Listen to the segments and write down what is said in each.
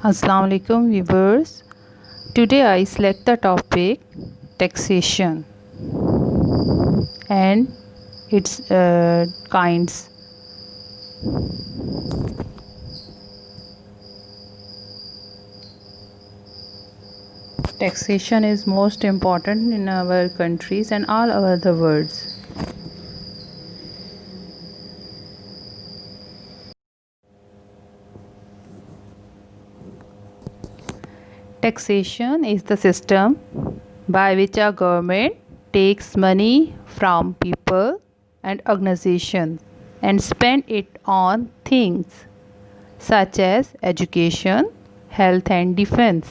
Assalamu alaikum viewers. Today I select the topic taxation and its kinds. Taxation is most important in our countries and all over the world. Taxation is the system by which a government takes money from people and organizations and spend it on things such as education, health and defense.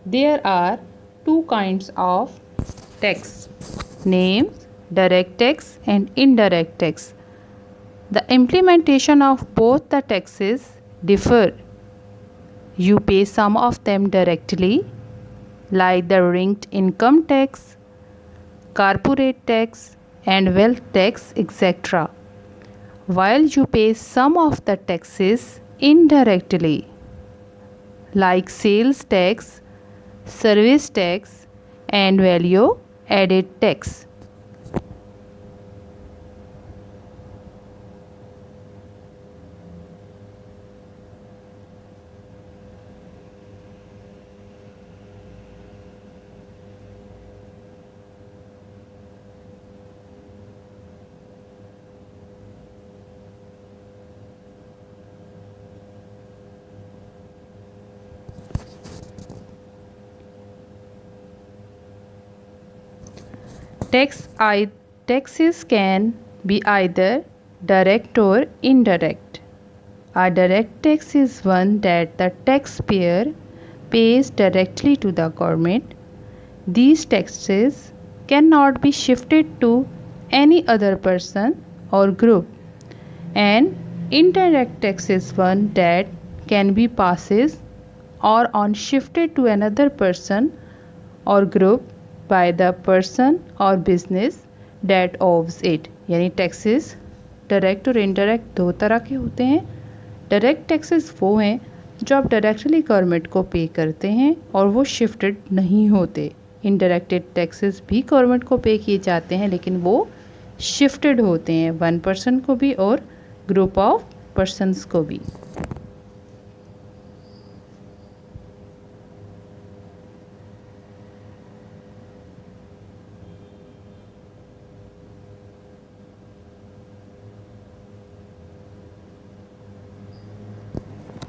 There are two kinds of tax, names direct tax and indirect tax. The implementation of both the taxes differ. You pay some of them directly, like the linked income tax, corporate tax, and wealth tax, etc., while you pay some of the taxes indirectly, like sales tax, service tax, and value added tax. Taxes can be either direct or indirect. A direct tax is one that the taxpayer pays directly to the government. These taxes cannot be shifted to any other person or group. An indirect tax is one that can be passed or on shifted to another person or group by the person or business that owes it. यानी taxes direct और indirect दो तरह के होते हैं. Direct taxes वो हैं जो आप डायरेक्टली गवर्नमेंट को पे करते हैं और वो शिफ्टेड नहीं होते. इनडायरेक्टेड टैक्सेस भी गवर्नमेंट को पे किए जाते हैं लेकिन वो शिफ्टेड होते हैं वन पर्सन को भी और ग्रुप ऑफ पर्सनस को भी.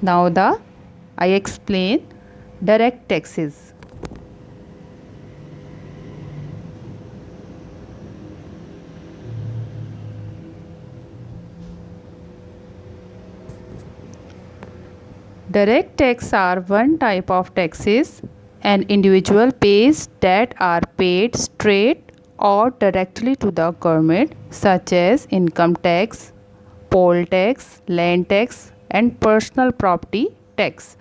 Now I explain direct taxes. Direct tax are one type of taxes an individual pays that are paid straight or directly to the government, such as income tax, poll tax, land tax, and personal property tax.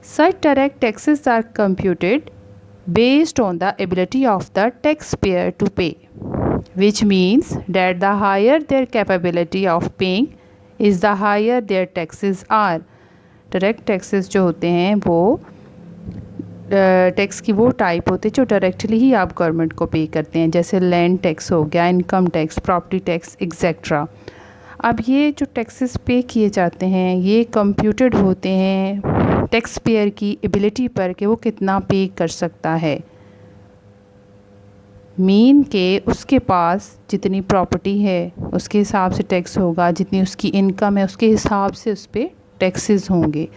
Such direct taxes are computed based on the ability of the taxpayer to pay, which means that the higher their capability of paying is the higher their taxes are. Direct taxes जो होते हैं वो tax की वो type होते हैं जो directly ही आप गवर्नमेंट को पे करते हैं, जैसे लैंड टैक्स हो गया, income tax, property tax etcetera. अब ये जो टैक्सेस पे किए जाते हैं ये कंप्यूटेड होते हैं टैक्स पेयर की एबिलिटी पर कि वो कितना पे कर सकता है. मीन के उसके पास जितनी प्रॉपर्टी है उसके हिसाब से टैक्स होगा, जितनी उसकी इनकम है उसके हिसाब से उस पर टैक्सेस होंगे.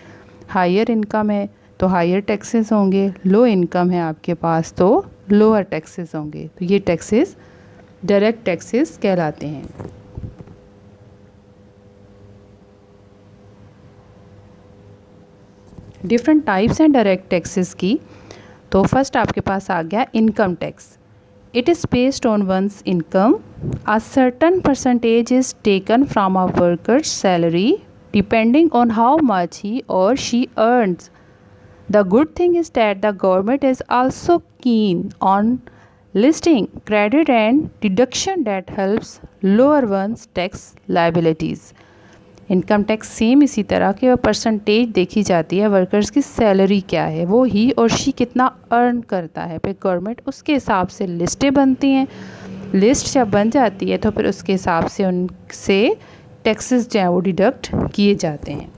हायर इनकम है तो हायर टैक्सेस होंगे, लो इनकम है आपके पास तो लोअर टैक्सेस होंगे. तो ये टैक्सेस डायरेक्ट टैक्सेस कहलाते हैं. डिफरेंट टाइप्स हैं डायरेक्ट टैक्सेस की. तो फर्स्ट आपके पास आ गया income tax. It is based on one's income. A certain percentage is taken from a worker's salary depending on how much he or she earns. The good thing is that the government is also keen on listing credit and deduction that helps lower one's tax liabilities. Income tax same इसी तरह के percentage देखी जाती है, workers की salary क्या है, वो ही और शी कितना अर्न करता है, फिर गवर्नमेंट उसके हिसाब से लिस्टें बनती हैं। लिस्ट जब बन जाती है तो फिर उसके हिसाब से उनसे टैक्सेस जो हैं वो डिडक्ट किए जाते हैं।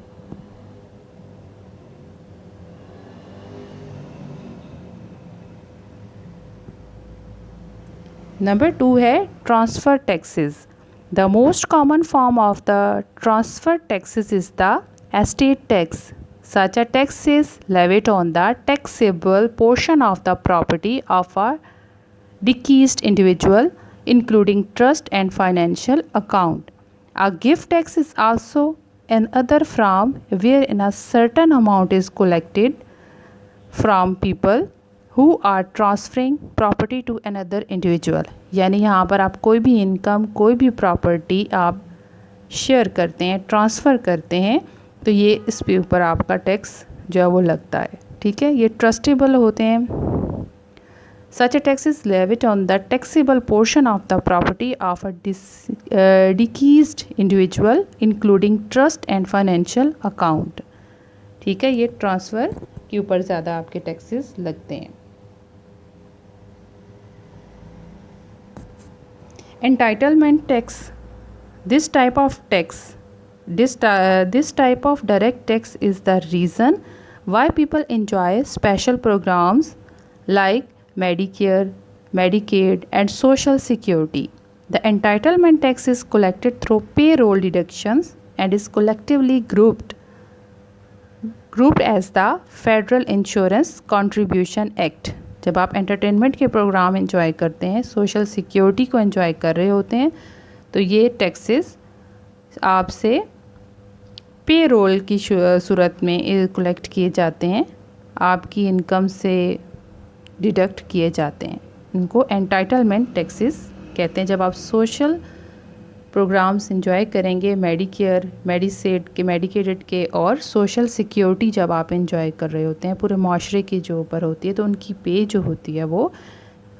नंबर 2 है transfer taxes. The most common form of the transfer taxes is the estate tax. Such a tax is levied on the taxable portion of the property of a deceased individual, including trust and financial account. A gift tax is also another form wherein a certain amount is collected from people who are transferring property to another individual. यानी यहाँ पर आप कोई भी income, कोई भी property आप share करते हैं, ट्रांसफ़र करते हैं, तो ये इस पे ऊपर आपका टैक्स जो है वो लगता है। ठीक है, ये ट्रस्टेबल होते हैं। Such a tax is levied on the taxable portion of the property of a deceased individual including trust and financial account. ठीक है, ये ट्रांसफ़र के ऊपर ज़्यादा आपके टैक्सेस लगते हैं। Entitlement tax. This type of direct tax is the reason why people enjoy special programs like Medicare, Medicaid and Social Security. The entitlement tax is collected through payroll deductions and is collectively grouped as the Federal Insurance Contribution Act. जब आप entertainment के programme enjoy करते हैं, social security को enjoy कर रहे होते हैं, तो ये टैक्सेस आपसे पे रोल की सूरत में कलेक्ट किए जाते हैं, आपकी इनकम से डिडक्ट किए जाते हैं। इनको एंटाइटलमेंट टैक्सेस कहते हैं। जब आप सोशल प्रोग्राम्स एंजॉय करेंगे, मेडिकेयर, मेडिसेड के, मेडिकेटेड के और सोशल सिक्योरिटी जब आप एंजॉय कर रहे होते हैं पूरे माशरे के जो ऊपर होती है, तो उनकी पे जो होती है वो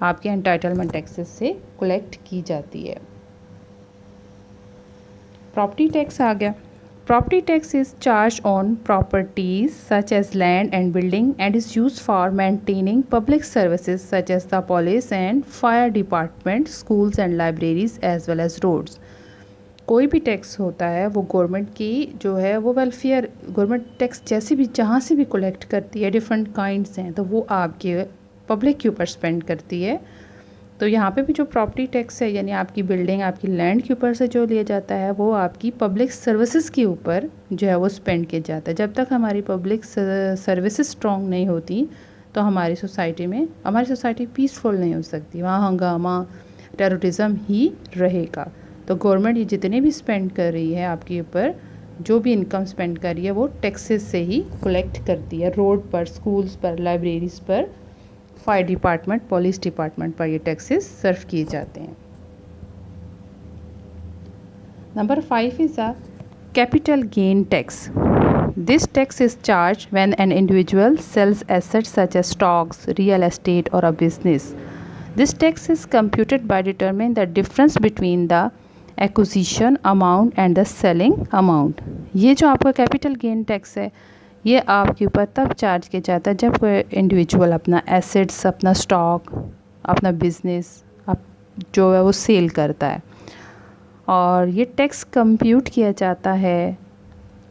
आपके एंटाइटलमेंट टैक्सेस से कलेक्ट की जाती है। प्रॉपर्टी टैक्स आ गया। Property tax is charge on properties such as land and building and is use for maintaining public services such as the police and fire department, schools and libraries as well as roads. कोई भी tax होता है वो government की जो है वो welfare, government tax जैसे भी जहाँ से भी कलेक्ट करती है, डिफरेंट काइंड्स हैं, तो वो आपके पब्लिक के ऊपर स्पेंड करती है। तो यहाँ पे भी जो प्रॉपर्टी टैक्स है, यानी आपकी बिल्डिंग, आपकी लैंड के ऊपर से जो लिया जाता है, वो आपकी पब्लिक सर्विसेज के ऊपर जो है वो स्पेंड किया जाता है। जब तक हमारी पब्लिक सर्विसेज स्ट्रॉन्ग नहीं होती तो हमारी सोसाइटी पीसफुल नहीं हो सकती, वहाँ हंगामा, टेररिज्म ही रहेगा। तो गवर्नमेंट ये जितने भी स्पेंड कर रही है आपके ऊपर, जो भी इनकम स्पेंड कर रही है, वो टैक्सेस से ही कलेक्ट करती है। रोड पर, स्कूल्स पर, लाइब्रेरीज़ पर, फायर डिपार्टमेंट, पुलिस डिपार्टमेंट पर ये टैक्सेस सर्व किए जाते हैं। Number 5 is a capital gain tax. This tax is charge when an individual sells assets such as stocks, real estate or a business. This tax is computed by determine the difference between the acquisition amount and the selling amount. ये जो आपका capital gain tax है, ये आपके ऊपर तब charge किया जाता है जब कोई इंडिविजुअल अपना एसेट्स, अपना स्टॉक, अपना बिजनेस जो है वो सेल करता है, और ये टैक्स कंप्यूट किया जाता है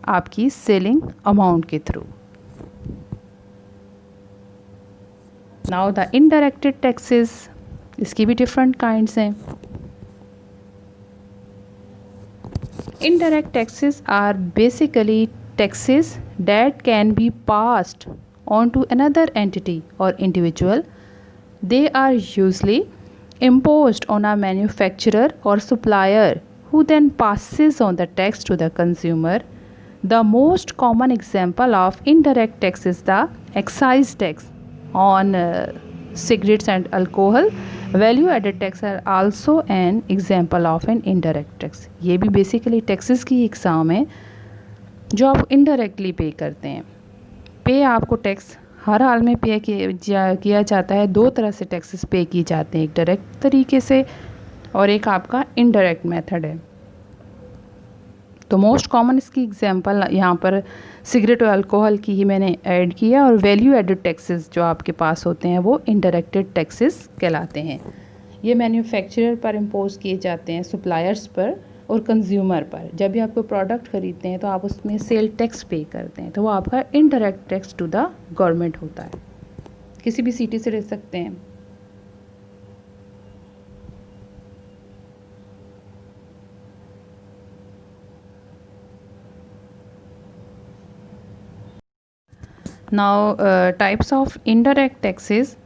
आपकी सेलिंग अमाउंट के थ्रू। नाउ द इनडायरेक्टेड टैक्सेस, इसकी भी डिफरेंट काइंड्स हैं। Indirect taxes are basically taxes that can be passed on to another entity or individual. They are usually imposed on a manufacturer or supplier who then passes on the tax to the consumer. The most common example of indirect tax is the excise tax on cigarettes and alcohol. Value added tax are also an example of an indirect tax. ये भी basically taxes की exam है जो आप indirectly पे करते हैं। पे आपको टैक्स हर हाल में पे किया जाता है। दो तरह से टैक्सेस पे की जाते हैं, एक डायरेक्ट तरीके से और एक आपका इनडायरेक्ट मेथड है। तो मोस्ट कॉमन इसकी एग्जांपल यहाँ पर सिगरेट और अल्कोहल की ही मैंने ऐड किया, और वैल्यू एडेड टैक्सेस जो आपके पास होते हैं वो इनडायरेक्टेड टैक्सेस कहलाते हैं। ये मैन्युफैक्चरर पर इम्पोज किए जाते हैं, सप्लायर्स पर और कंज्यूमर पर। जब भी आप कोई प्रोडक्ट ख़रीदते हैं तो आप उसमें सेल टैक्स पे करते हैं, तो वो आपका indirect tax to the government होता है। किसी भी सिटी से ले सकते हैं। Now, types of indirect taxes.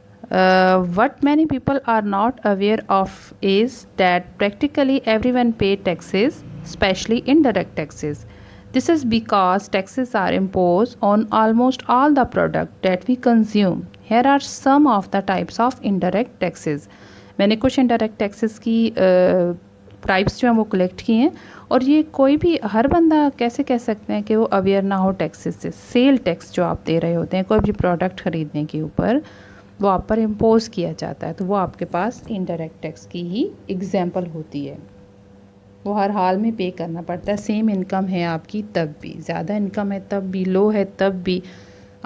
What many people are not aware of is that practically everyone pay taxes, especially indirect taxes. This is because taxes are imposed on almost all the product that we consume. Here are some of the types of indirect taxes. मैंने कुछ indirect taxes की types जो हैं वो collect किए हैं, और ये कोई भी हर बंदा कैसे कह सकते हैं कि वो अवेयर ना हो टैक्सेस से। सेल टैक्स जो आप दे रहे होते हैं कोई भी प्रोडक्ट ख़रीदने के ऊपर, वो आप पर इम्पोज किया जाता है, तो वो आपके पास इनडायरेक्ट टैक्स की ही एग्जांपल होती है। वो हर हाल में पे करना पड़ता है। सेम इनकम है आपकी तब भी, ज़्यादा इनकम है तब भी, लो है तब भी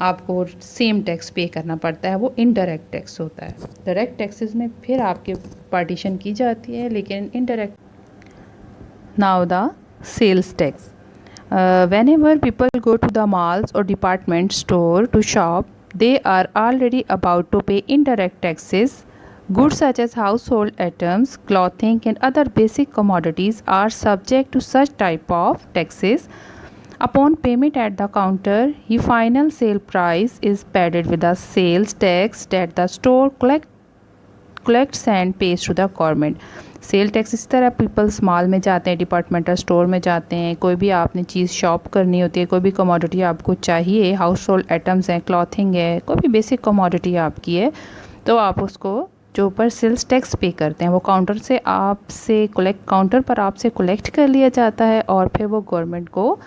आपको सेम टैक्स पे करना पड़ता है। वो इनडायरेक्ट टैक्स होता है। डायरेक्ट टैक्सेस में फिर आपके पार्टीशन की जाती है, लेकिन indirect. Now the sales tax. Whenever people go to the malls or department store to shop, they are already about to pay indirect taxes. Goods such as household items, clothing and other basic commodities are subject to such type of taxes. Upon payment at the counter, the final sale price is paid with the sales tax that the store collects and pays to the government. Sale tax इस तरह peoples mall में जाते हैं, departmental store में जाते हैं, कोई भी आपने चीज़ शॉप करनी होती है, कोई भी कमोडिटी आपको चाहिए, हाउस होल्ड आइटम्स हैं, क्लॉथिंग है, कोई भी बेसिक कमोडिटी आपकी है, तो आप उसको जो ऊपर सेल्स टैक्स पे करते हैं वो काउंटर पर आपसे कलेक्ट कर लिया जाता है, और फिर वो गवर्नमेंट को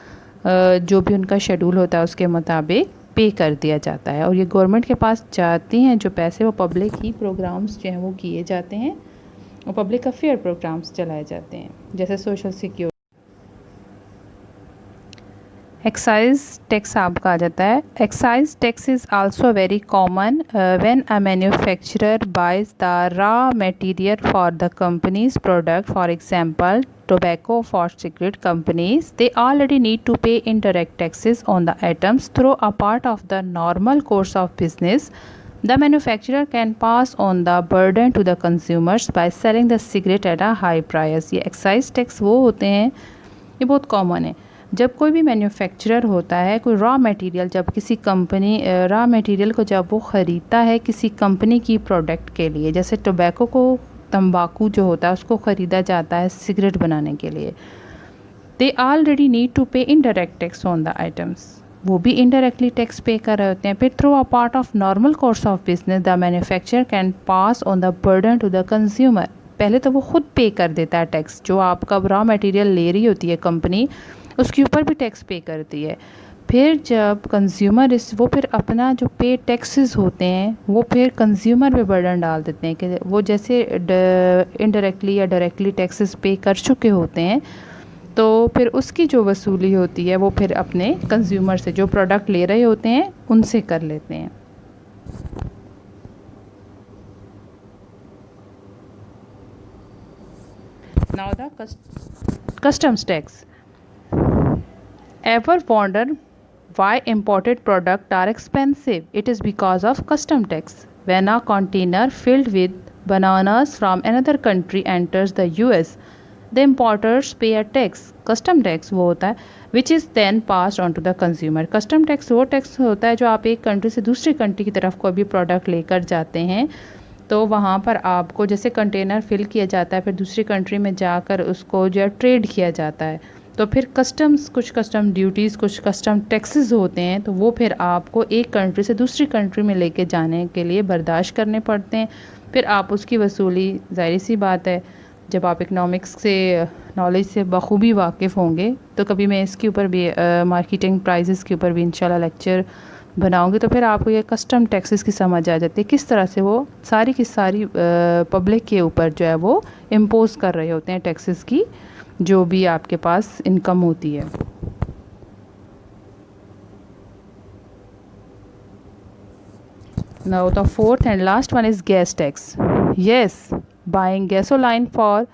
जो भी उनका शेड्यूल होता है उसके मुताबिक पे कर दिया जाता है। और ये गवर्नमेंट के पास जाती हैं जो पैसे, वो पब्लिक ही प्रोग्राम्स जो हैं वो किए जाते हैं और पब्लिक अफेयर प्रोग्राम्स चलाए जाते हैं, जैसे सोशल सिक्योरिटी। एक्साइज टैक्स आपका आ जाता है। Excise tax is also very common when a manufacturer buys the raw material for the company's product. For example, tobacco for cigarette companies, they already need to pay indirect taxes on the items through a part of the normal course of business. The manufacturer can pass on the burden to the consumers by selling the cigarette at a high price. ये excise tax वो होते हैं, ये बहुत common है। जब कोई भी मैन्युफैक्चरर होता है, कोई रॉ मटेरियल जब किसी कंपनी रॉ मटेरियल को जब वो ख़रीदता है किसी कंपनी की प्रोडक्ट के लिए, जैसे टोबैको को, तंबाकू जो होता है उसको ख़रीदा जाता है सिगरेट बनाने के लिए, दे ऑलरेडी नीड टू पे indirect tax on the items. वो भी इनडायरेक्टली टैक्स पे कर रहे होते हैं। फिर through a part of normal course of business the manufacturer can pass on the burden to the consumer. पहले तो वो खुद पे कर देता है टैक्स, जो आपका रॉ मटेरियल ले रही होती है कंपनी, उसके ऊपर भी टैक्स पे करती है। फिर जब कंज्यूमर वो फिर अपना जो पे टैक्सेस होते हैं वो फिर कंज्यूमर पे बर्डन डाल देते हैं कि वो जैसे इनडायरेक्टली या डायरेक्टली टैक्सेस पे कर चुके होते हैं, तो फिर उसकी जो वसूली होती है वो फिर अपने कंज्यूमर से, जो प्रोडक्ट ले रहे होते हैं, उनसे कर लेते हैं। Now the customs tax. Ever wonder why imported products are expensive? It is because of custom tax. When a container filled with bananas from another country enters the US, the importers pay a tax. Custom tax वो होता है which is then passed on to the consumer. Custom tax वो tax होता है जो आप एक country से दूसरी कंट्री की तरफ कोई भी प्रोडक्ट लेकर जाते हैं, तो वहाँ पर आपको जैसे कंटेनर फिल किया जाता है, फिर दूसरी कंट्री में जाकर उसको जो है ट्रेड किया जाता है, तो फिर कस्टम्स, कुछ कस्टम ड्यूटीज़, कुछ कस्टम टैक्सेस होते हैं, तो वो फिर आपको एक कंट्री से दूसरी कंट्री में लेके जाने के लिए बर्दाश्त करने पड़ते हैं। फिर आप उसकी वसूली, ज़ाहिर सी बात है, जब आप इकनॉमिक्स से नॉलेज से बखूबी वाकिफ़ होंगे तो कभी मैं इसके ऊपर भी मार्केटिंग प्राइजेस के ऊपर भी इंशाल्लाह लेक्चर बनाओगे तो फिर आपको ये कस्टम टैक्सेस की समझ आ जाती है, किस तरह से वो सारी की सारी पब्लिक के ऊपर जो है वो इम्पोज कर रहे होते हैं टैक्सेस की, जो भी आपके पास इनकम होती है। Now the fourth and last one is gas tax. Yes, buying gasoline for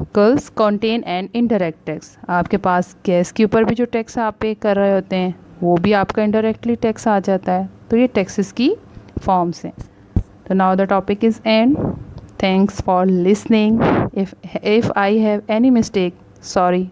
vehicles contain an indirect tax. आपके पास गैस के ऊपर भी जो टैक्स आप पे कर रहे होते हैं वो भी आपका इनडायरेक्टली टैक्स आ जाता है। तो ये टैक्सेस की फॉर्म्स हैं। तो now the topic is and. Thanks for listening. If I have any mistake, sorry.